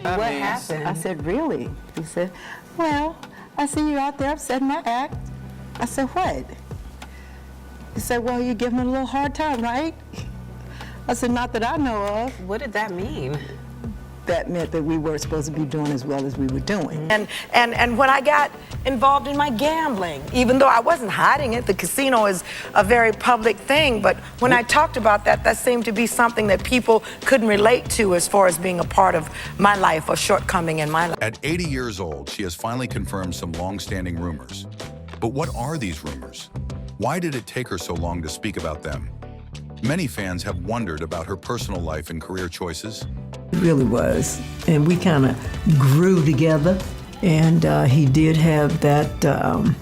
What happened? I said, really? He said, well, I see you out there upsetting my act. I said, what? He said, well, you're giving me a little hard time, right? I said, not that I know of. What did that mean? That meant that we weren't supposed to be doing as well as we were doing. And when I got involved in my gambling, even though I wasn't hiding it, the casino is a very public thing, but when I talked about that, that seemed to be something that people couldn't relate to as far as being a part of my life or shortcoming in my life. At 80 years old, she has finally confirmed some long-standing rumors. But what are these rumors? Why did it take her so long to speak about them? Many fans have wondered about her personal life and career choices. It really was. And we kind of grew together. And he did have that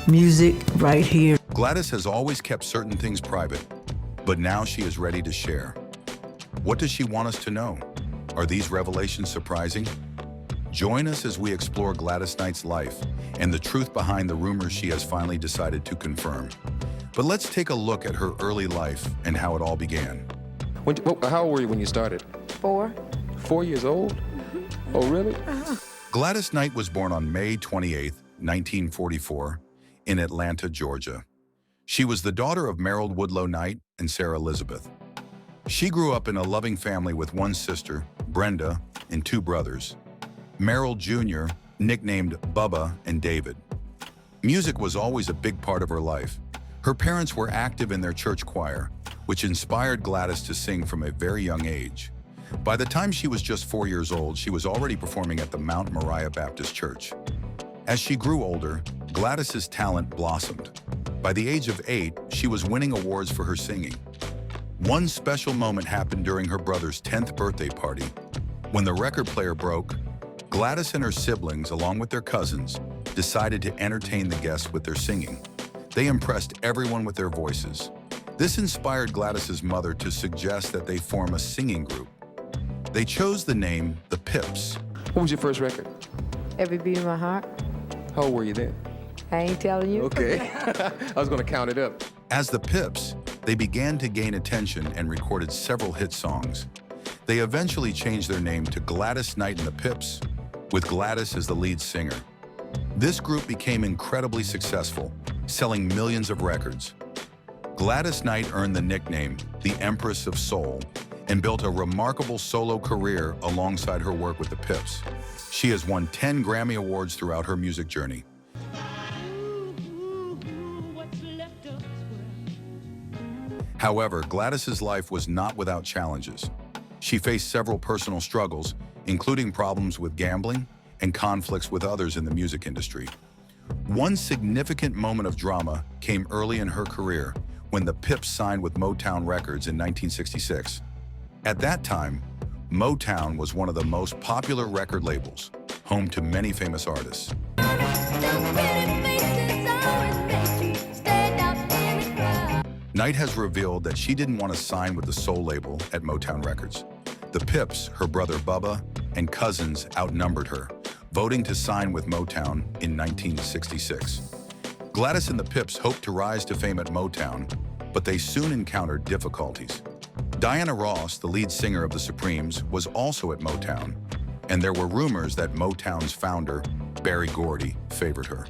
music right here. Gladys has always kept certain things private, but now she is ready to share. What does she want us to know? Are these revelations surprising? Join us as we explore Gladys Knight's life and the truth behind the rumors she has finally decided to confirm. But let's take a look at her early life and how it all began. How old were you when you started? 4. 4 years old? Oh, really? Gladys Knight was born on May 28, 1944, in Atlanta, Georgia. She was the daughter of Merrill Woodlow Knight and Sarah Elizabeth. She grew up in a loving family with one sister, Brenda, and 2 brothers, Merrill Jr., nicknamed Bubba, and David. Music was always a big part of her life. Her parents were active in their church choir, which inspired Gladys to sing from a very young age. By the time she was just 4 years old, she was already performing at the Mount Moriah Baptist Church. As she grew older, Gladys's talent blossomed. By the age of 8, she was winning awards for her singing. One special moment happened during her brother's 10th birthday party. When the record player broke, Gladys and her siblings, along with their cousins, decided to entertain the guests with their singing. They impressed everyone with their voices. This inspired Gladys's mother to suggest that they form a singing group. They chose the name The Pips. What was your first record? Every beat of my heart. How old were you then? I ain't telling you. Okay. I was going to count it up. As The Pips, they began to gain attention and recorded several hit songs. They eventually changed their name to Gladys Knight and the Pips, with Gladys as the lead singer. This group became incredibly successful, selling millions of records. Gladys Knight earned the nickname the Empress of Soul and built a remarkable solo career alongside her work with the Pips. She has won 10 Grammy Awards throughout her music journey. However, Gladys's life was not without challenges. She faced several personal struggles, including problems with gambling and conflicts with others in the music industry. One significant moment of drama came early in her career when the Pips signed with Motown Records in 1966. At that time, Motown was one of the most popular record labels, home to many famous artists. Knight has revealed that she didn't want to sign with the soul label at Motown Records. The Pips, her brother Bubba, and cousins outnumbered her, voting to sign with Motown in 1966. Gladys and the Pips hoped to rise to fame at Motown, but they soon encountered difficulties. Diana Ross, the lead singer of the Supremes, was also at Motown, and there were rumors that Motown's founder, Berry Gordy, favored her.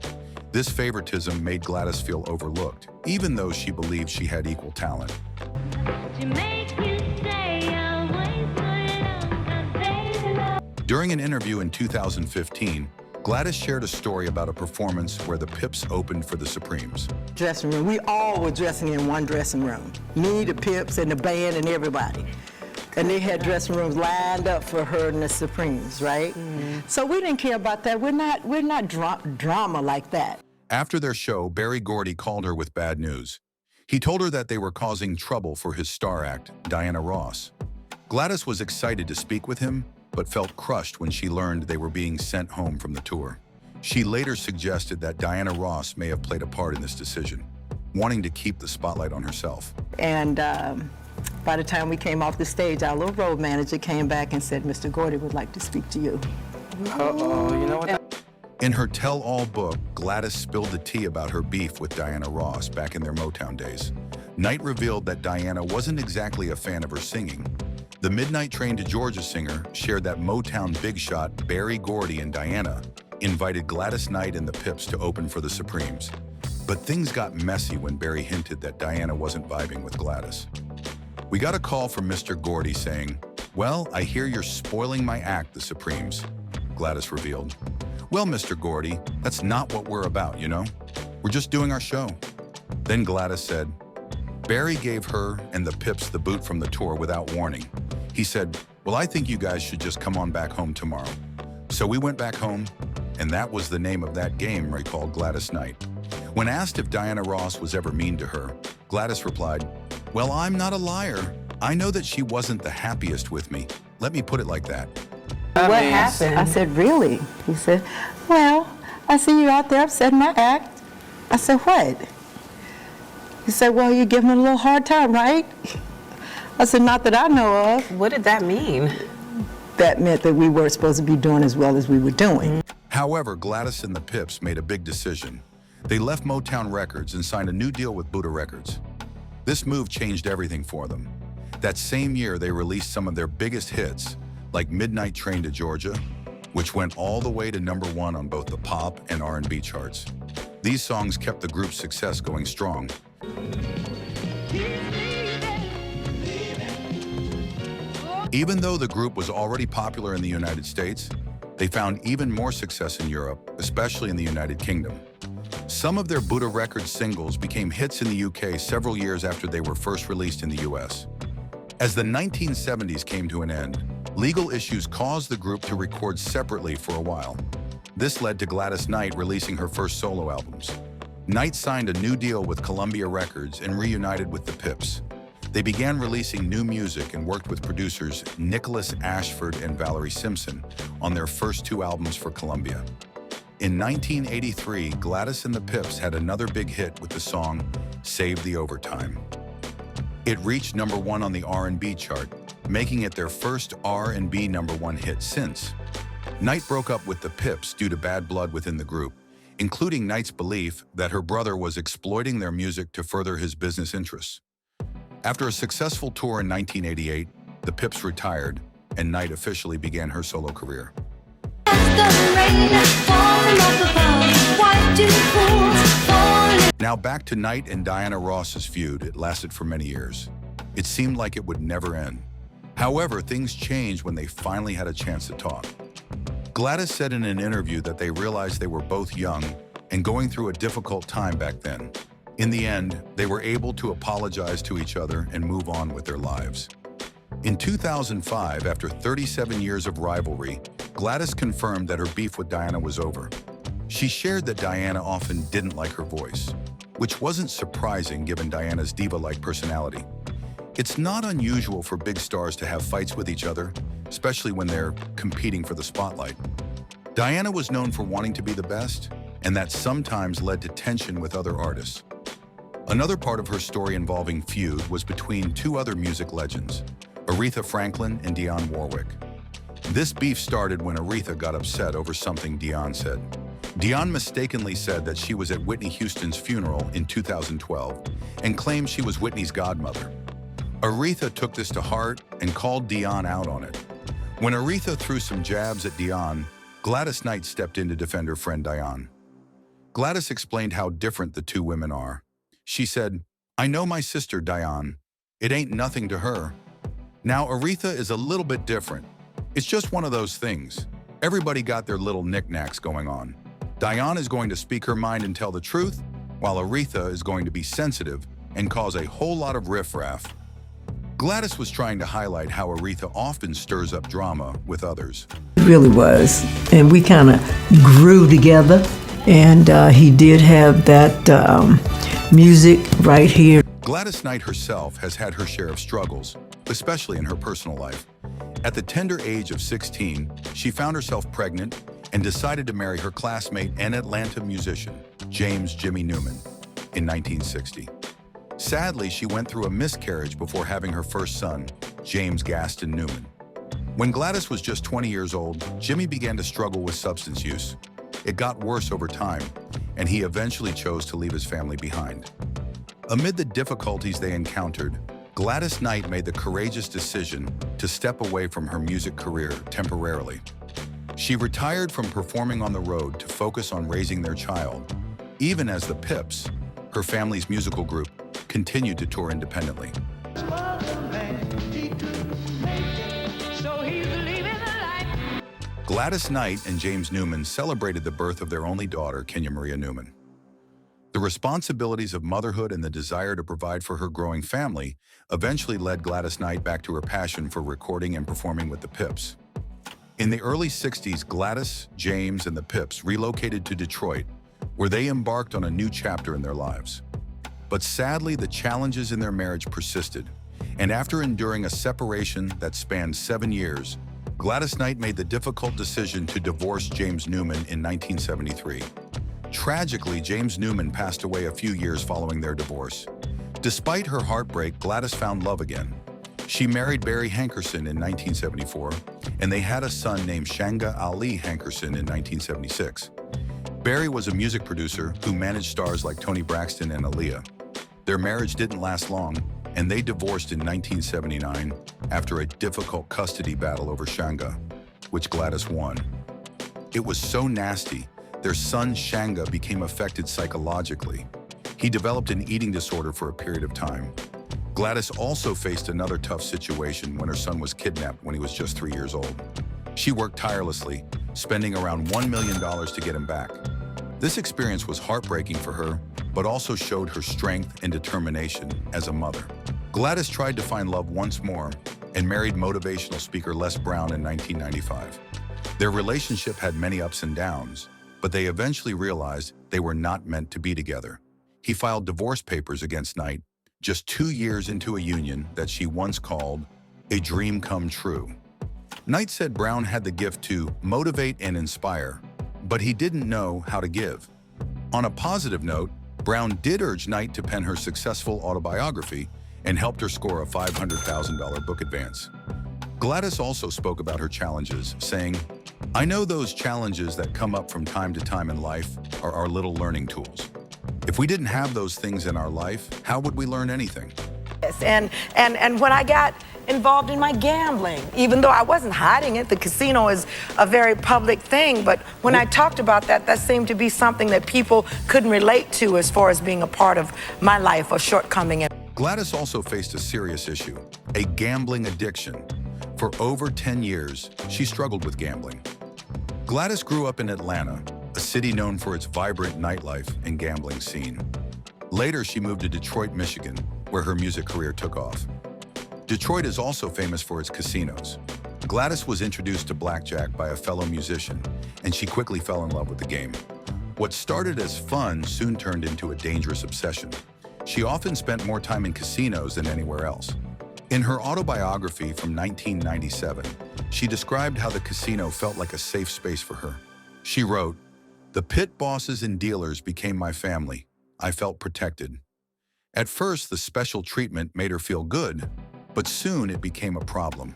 This favoritism made Gladys feel overlooked, even though she believed she had equal talent. During an interview in 2015, Gladys shared a story about a performance where the Pips opened for the Supremes. Dressing room, we all were dressing in one dressing room. Me, the Pips, and the band, and everybody. And they had dressing rooms lined up for her and the Supremes, right? So we didn't care about that. We're not drama like that. After their show, Berry Gordy called her with bad news. He told her that they were causing trouble for his star act, Diana Ross. Gladys was excited to speak with him, but felt crushed when she learned they were being sent home from the tour. She later suggested that Diana Ross may have played a part in this decision, wanting to keep the spotlight on herself. And by the time we came off the stage, our little road manager came back and said, Mr. Gordy would like to speak to you. Uh-oh, you know what? In her tell-all book, Gladys spilled the tea about her beef with Diana Ross back in their Motown days. Knight revealed that Diana wasn't exactly a fan of her singing. The Midnight Train to Georgia singer shared that Motown big shot Berry Gordy and Diana invited Gladys Knight and the Pips to open for the Supremes. But things got messy when Berry hinted that Diana wasn't vibing with Gladys. We got a call from Mr. Gordy saying, "Well, I hear you're spoiling my act, the Supremes," Gladys revealed. "Well, Mr. Gordy, that's not what we're about, you know? We're just doing our show." Then Gladys said, Berry gave her and the Pips the boot from the tour without warning. He said, "Well, I think you guys should just come on back home tomorrow." So we went back home, and that was the name of that game, recalled Gladys Knight. When asked if Diana Ross was ever mean to her, Gladys replied, "Well, I'm not a liar. I know that she wasn't the happiest with me. Let me put it like that." What happened? I said, "Really?" He said, "Well, I see you out there upsetting my act." I said, "What?" He said, "Well, you give him a little hard time, right?" I said, "Not that I know of." What did that mean? That meant that we weren't supposed to be doing as well as we were doing. However, Gladys and the Pips made a big decision. They left Motown Records and signed a new deal with Buddah Records. This move changed everything for them. That same year, they released some of their biggest hits, like Midnight Train to Georgia, which went all the way to #1 on both the pop and R&B charts. These songs kept the group's success going strong. Even though the group was already popular in the United States, they found even more success in Europe, especially in the United Kingdom. Some of their Buddah Records singles became hits in the UK several years after they were first released in the US. As the 1970s came to an end, legal issues caused the group to record separately for a while. This led to Gladys Knight releasing her first solo albums. Knight signed a new deal with Columbia Records and reunited with the Pips. They began releasing new music and worked with producers Nicholas Ashford and Valerie Simpson on their first 2 albums for Columbia. In 1983, Gladys and the Pips had another big hit with the song "Save the Overtime." It reached #1 on the R&B chart, making it their first R&B #1 hit since. Knight broke up with the Pips due to bad blood within the group, including Knight's belief that her brother was exploiting their music to further his business interests. After a successful tour in 1988, the Pips retired, and Knight officially began her solo career. Now back to Knight and Diana Ross's feud. It lasted for many years. It seemed like it would never end. However, things changed when they finally had a chance to talk. Gladys said in an interview that they realized they were both young and going through a difficult time back then. In the end, they were able to apologize to each other and move on with their lives. In 2005, after 37 years of rivalry, Gladys confirmed that her beef with Diana was over. She shared that Diana often didn't like her voice, which wasn't surprising given Diana's diva-like personality. It's not unusual for big stars to have fights with each other, especially when they're competing for the spotlight. Diana was known for wanting to be the best, and that sometimes led to tension with other artists. Another part of her story involving feud was between 2 other music legends, Aretha Franklin and Dionne Warwick. This beef started when Aretha got upset over something Dionne said. Dionne mistakenly said that she was at Whitney Houston's funeral in 2012 and claimed she was Whitney's godmother. Aretha took this to heart and called Dionne out on it. When Aretha threw some jabs at Dionne, Gladys Knight stepped in to defend her friend Dionne. Gladys explained how different the 2 women are. She said, "I know my sister, Dionne. It ain't nothing to her. Now, Aretha is a little bit different. It's just one of those things. Everybody got their little knickknacks going on. Dionne is going to speak her mind and tell the truth, while Aretha is going to be sensitive and cause a whole lot of riffraff." Gladys was trying to highlight how Aretha often stirs up drama with others. It really was. And we kind of grew together. And he did have that music right here. Gladys Knight herself has had her share of struggles, especially in her personal life. At the tender age of 16, she found herself pregnant and decided to marry her classmate and Atlanta musician, James "Jimmy" Newman, in 1960. Sadly, she went through a miscarriage before having her first son, James Gaston Newman. When Gladys was just 20 years old, Jimmy began to struggle with substance use. It got worse over time, and he eventually chose to leave his family behind. Amid the difficulties they encountered, Gladys Knight made the courageous decision to step away from her music career temporarily. She retired from performing on the road to focus on raising their child, even as the Pips, her family's musical group, continued to tour independently. Gladys Knight and James Newman celebrated the birth of their only daughter, Kenya Maria Newman. The responsibilities of motherhood and the desire to provide for her growing family eventually led Gladys Knight back to her passion for recording and performing with the Pips. In the early 60s, Gladys, James, and the Pips relocated to Detroit, where they embarked on a new chapter in their lives. But sadly, the challenges in their marriage persisted, and after enduring a separation that spanned 7 years, Gladys Knight made the difficult decision to divorce James Newman in 1973. Tragically, James Newman passed away a few years following their divorce. Despite her heartbreak, Gladys found love again. She married Barry Hankerson in 1974, and they had a son named Shanga Ali Hankerson in 1976. Barry was a music producer who managed stars like Toni Braxton and Aaliyah. Their marriage didn't last long, and they divorced in 1979 after a difficult custody battle over Shanga, which Gladys won. It was so nasty, their son Shanga became affected psychologically. He developed an eating disorder for a period of time. Gladys also faced another tough situation when her son was kidnapped when he was just 3 years old. She worked tirelessly, spending around $1 million to get him back. This experience was heartbreaking for her, but also showed her strength and determination as a mother. Gladys tried to find love once more and married motivational speaker Les Brown in 1995. Their relationship had many ups and downs, but they eventually realized they were not meant to be together. He filed divorce papers against Knight just 2 years into a union that she once called a dream come true. Knight said Brown had the gift to motivate and inspire, but he didn't know how to give. On a positive note, Brown did urge Knight to pen her successful autobiography and helped her score a $500,000 book advance. Gladys also spoke about her challenges, saying, "I know those challenges that come up from time to time in life are our little learning tools. If we didn't have those things in our life, how would we learn anything?" And when I got involved in my gambling, even though I wasn't hiding it, the casino is a very public thing, but when I talked about that, that seemed to be something that people couldn't relate to as far as being a part of my life, a shortcoming. Gladys also faced a serious issue, a gambling addiction. For over 10 years, she struggled with gambling. Gladys grew up in Atlanta, a city known for its vibrant nightlife and gambling scene. Later, she moved to Detroit, Michigan, where her music career took off. Detroit is also famous for its casinos. Gladys was introduced to blackjack by a fellow musician, and she quickly fell in love with the game. What started as fun soon turned into a dangerous obsession. She often spent more time in casinos than anywhere else. In her autobiography from 1997, she described how the casino felt like a safe space for her. She wrote, "The pit bosses and dealers became my family. I felt protected. At first, the special treatment made her feel good, but soon it became a problem."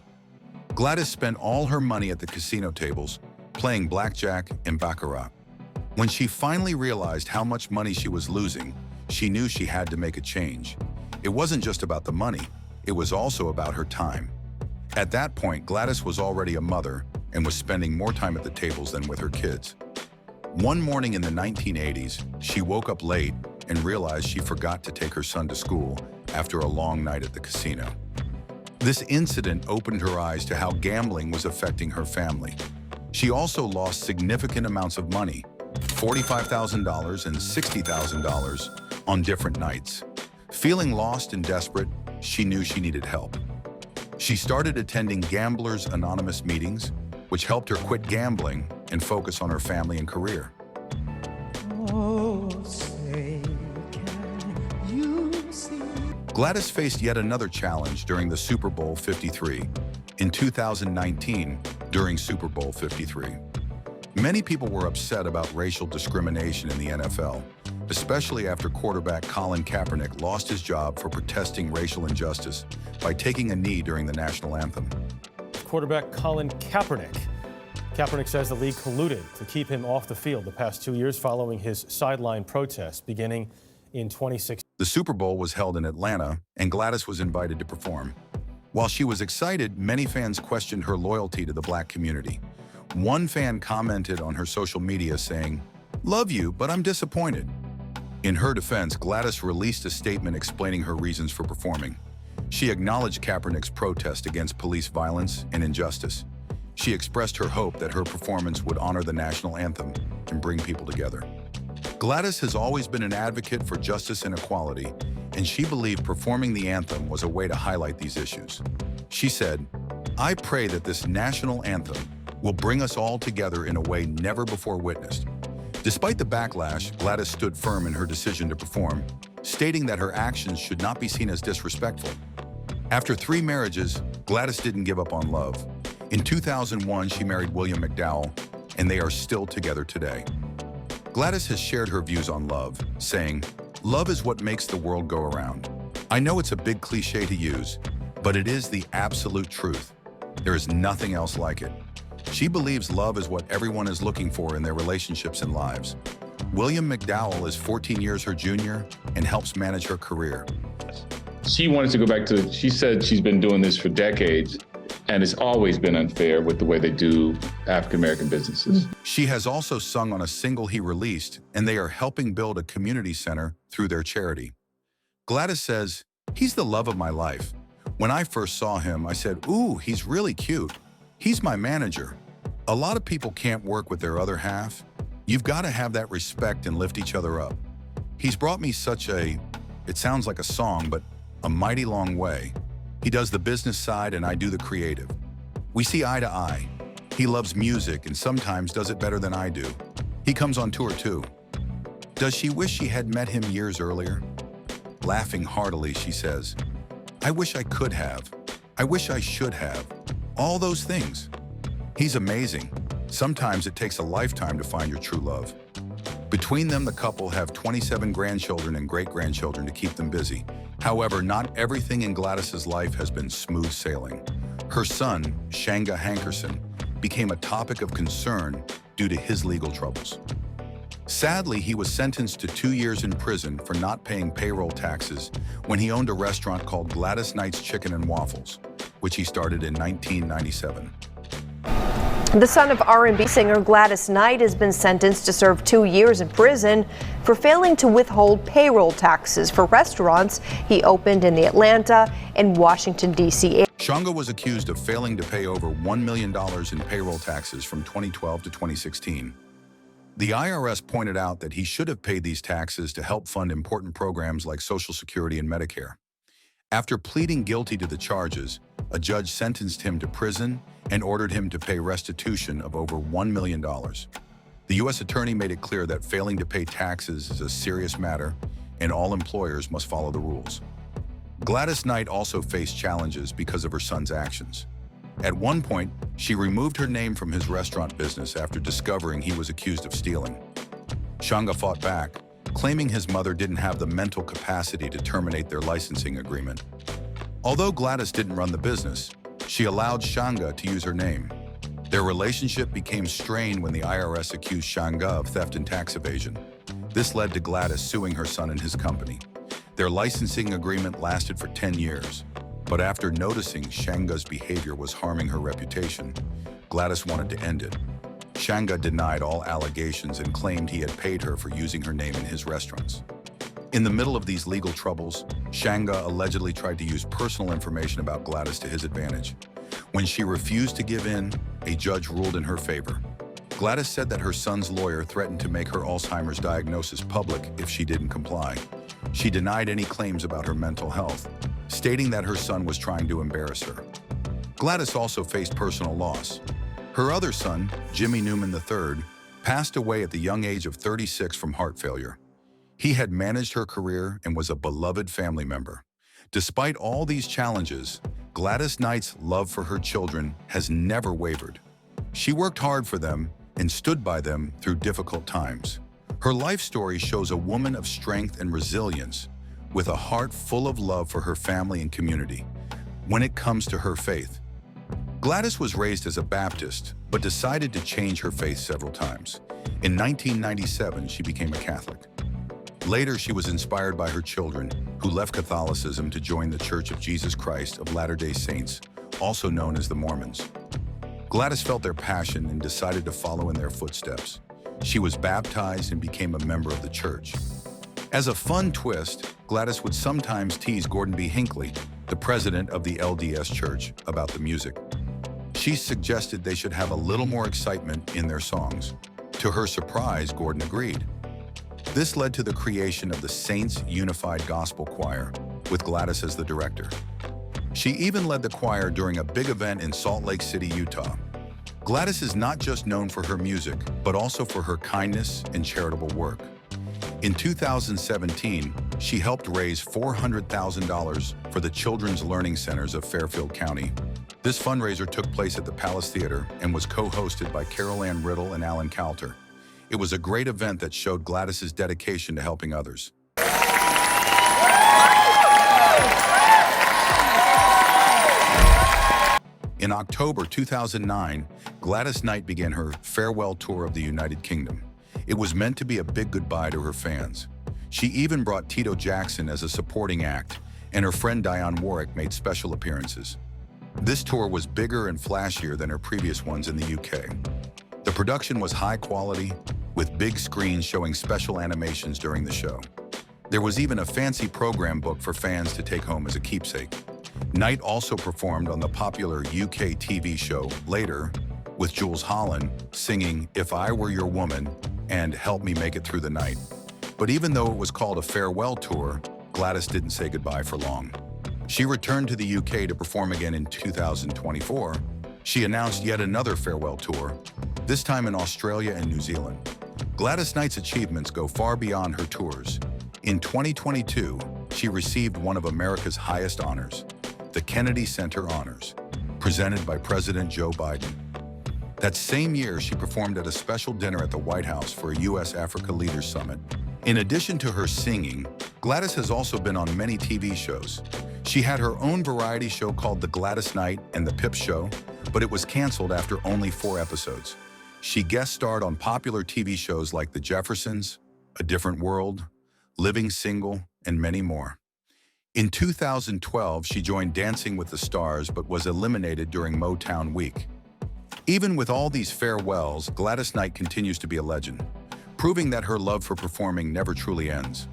Gladys spent all her money at the casino tables, playing blackjack and baccarat. When she finally realized how much money she was losing, she knew she had to make a change. It wasn't just about the money, it was also about her time. At that point, Gladys was already a mother and was spending more time at the tables than with her kids. One morning in the 1980s, she woke up late and realized she forgot to take her son to school after a long night at the casino. This incident opened her eyes to how gambling was affecting her family. She also lost significant amounts of money, $45,000 and $60,000 on different nights. Feeling lost and desperate, she knew she needed help. She started attending Gamblers Anonymous meetings, which helped her quit gambling and focus on her family and career. Gladys faced yet another challenge during the Super Bowl 53 in 2019 during Super Bowl 53. Many people were upset about racial discrimination in the NFL, especially after quarterback Colin Kaepernick lost his job for protesting racial injustice by taking a knee during the national anthem. Quarterback Colin Kaepernick. Kaepernick says the league colluded to keep him off the field the past 2 years following his sideline protest beginning in 2016. The Super Bowl was held in Atlanta, and Gladys was invited to perform. While she was excited, many fans questioned her loyalty to the Black community. One fan commented on her social media saying, "Love you, but I'm disappointed." In her defense, Gladys released a statement explaining her reasons for performing. She acknowledged Kaepernick's protest against police violence and injustice. She expressed her hope that her performance would honor the national anthem and bring people together. Gladys has always been an advocate for justice and equality, and she believed performing the anthem was a way to highlight these issues. She said, "I pray that this national anthem will bring us all together in a way never before witnessed." Despite the backlash, Gladys stood firm in her decision to perform, stating that her actions should not be seen as disrespectful. After 3 marriages, Gladys didn't give up on love. In 2001, she married William McDowell, and they are still together today. Gladys has shared her views on love, saying, "Love is what makes the world go around." I know it's a big cliche to use, but it is the absolute truth. There is nothing else like it. She believes love is what everyone is looking for in their relationships and lives. William McDowell is 14 years her junior and helps manage her career. She wanted to go back to, she said she's been doing this for decades, and it's always been unfair with the way they do African-American businesses. She has also sung on a single he released, and they are helping build a community center through their charity. Gladys says, "He's the love of my life. When I first saw him, I said, ooh, he's really cute. He's my manager." A lot of people can't work with their other half. You've got to have that respect and lift each other up. He's brought me such a, it sounds like a song, but a mighty long way. He does the business side and I do the creative. We see eye to eye. He loves music and sometimes does it better than I do. He comes on tour too. Does she wish she had met him years earlier? Laughing heartily, she says, "I wish I could have. I wish I should have. All those things." He's amazing. Sometimes it takes a lifetime to find your true love. Between them, the couple have 27 grandchildren and great-grandchildren to keep them busy. However, not everything in Gladys's life has been smooth sailing. Her son, Shanga Hankerson, became a topic of concern due to his legal troubles. Sadly, he was sentenced to 2 years in prison for not paying payroll taxes when he owned a restaurant called Gladys Knight's Chicken and Waffles, which he started in 1997. The son of R&B singer Gladys Knight has been sentenced to serve 2 years in prison for failing to withhold payroll taxes for restaurants he opened in the Atlanta and Washington, D.C. area. Shanga was accused of failing to pay over $1 million in payroll taxes from 2012 to 2016. The IRS pointed out that he should have paid these taxes to help fund important programs like Social Security and Medicare. After pleading guilty to the charges, a judge sentenced him to prison and ordered him to pay restitution of over $1 million. The U.S. attorney made it clear that failing to pay taxes is a serious matter and all employers must follow the rules. Gladys Knight also faced challenges because of her son's actions. At one point, she removed her name from his restaurant business after discovering he was accused of stealing. Shanga fought back, claiming his mother didn't have the mental capacity to terminate their licensing agreement. Although Gladys didn't run the business, she allowed Shanga to use her name. Their relationship became strained when the IRS accused Shanga of theft and tax evasion. This led to Gladys suing her son and his company. Their licensing agreement lasted for 10 years, but after noticing Shanga's behavior was harming her reputation, Gladys wanted to end it. Shanga denied all allegations and claimed he had paid her for using her name in his restaurants. In the middle of these legal troubles, Shanga allegedly tried to use personal information about Gladys to his advantage. When she refused to give in, a judge ruled in her favor. Gladys said that her son's lawyer threatened to make her Alzheimer's diagnosis public if she didn't comply. She denied any claims about her mental health, stating that her son was trying to embarrass her. Gladys also faced personal loss. Her other son, Jimmy Newman III, passed away at the young age of 36 from heart failure. He had managed her career and was a beloved family member. Despite all these challenges, Gladys Knight's love for her children has never wavered. She worked hard for them and stood by them through difficult times. Her life story shows a woman of strength and resilience with a heart full of love for her family and community. When it comes to her faith, Gladys was raised as a Baptist, but decided to change her faith several times. In 1997, she became a Catholic. Later, she was inspired by her children, who left Catholicism to join the Church of Jesus Christ of Latter-day Saints, also known as the Mormons. Gladys felt their passion and decided to follow in their footsteps. She was baptized and became a member of the church. As a fun twist, Gladys would sometimes tease Gordon B. Hinckley, the president of the LDS Church, about the music. She suggested they should have a little more excitement in their songs. To her surprise, Gordon agreed. This led to the creation of the Saints Unified Gospel Choir, with Gladys as the director. She even led the choir during a big event in Salt Lake City, Utah. Gladys is not just known for her music, but also for her kindness and charitable work. In 2017, she helped raise $400,000 for the Children's Learning Centers of Fairfield County. This fundraiser took place at the Palace Theater and was co-hosted by Carol Ann Riddle and Alan Coulter. It was a great event that showed Gladys's dedication to helping others. In October 2009, Gladys Knight began her farewell tour of the United Kingdom. It was meant to be a big goodbye to her fans. She even brought Tito Jackson as a supporting act, and her friend Dionne Warwick made special appearances. This tour was bigger and flashier than her previous ones in the UK. The production was high quality, with big screens showing special animations during the show. There was even a fancy program book for fans to take home as a keepsake. Knight also performed on the popular UK TV show Later, with Jules Holland singing If I Were Your Woman and Help Me Make It Through the Night. But even though it was called a farewell tour, Gladys didn't say goodbye for long. She returned to the UK to perform again in 2024. She announced yet another farewell tour, this time in Australia and New Zealand. Gladys Knight's achievements go far beyond her tours. In 2022, she received one of America's highest honors, the Kennedy Center Honors, presented by President Joe Biden. That same year, she performed at a special dinner at the White House for a U.S.-Africa Leaders Summit. In addition to her singing, Gladys has also been on many TV shows. She had her own variety show called The Gladys Knight and The Pips Show, but it was canceled after only 4 episodes. She guest starred on popular TV shows like The Jeffersons, A Different World, Living Single, and many more. In 2012, she joined Dancing with the Stars but was eliminated during Motown Week. Even with all these farewells, Gladys Knight continues to be a legend, proving that her love for performing never truly ends.